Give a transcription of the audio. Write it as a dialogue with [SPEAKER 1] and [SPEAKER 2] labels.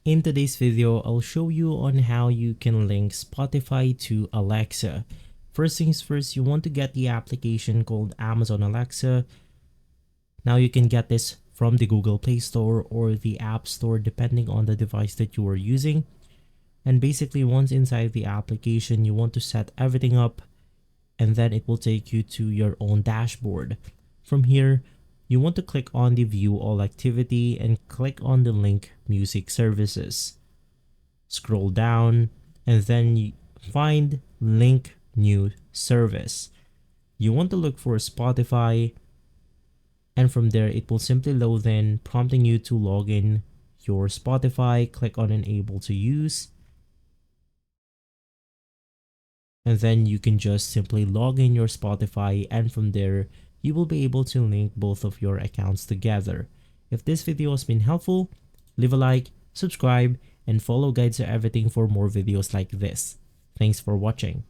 [SPEAKER 1] In today's video, I'll show you on how you can link Spotify to Alexa. First things first, you want to get the application called Amazon Alexa. Now you can get this from the Google Play Store or the App Store depending on the device that you are using. And basically once inside the application, you want to set everything up and then it will take you to your own dashboard. From here, you want to click on the View All Activity and click on the link Music Services. Scroll down and then you find Link New Service. You want to look for Spotify, and from there it will simply load in, prompting you to log in your Spotify. Click on Enable to Use. And then you can just simply log in your Spotify, and from there you will be able to link both of your accounts together. If this video has been helpful, leave a like, subscribe, and follow Guides to Everything for more videos like this. Thanks for watching.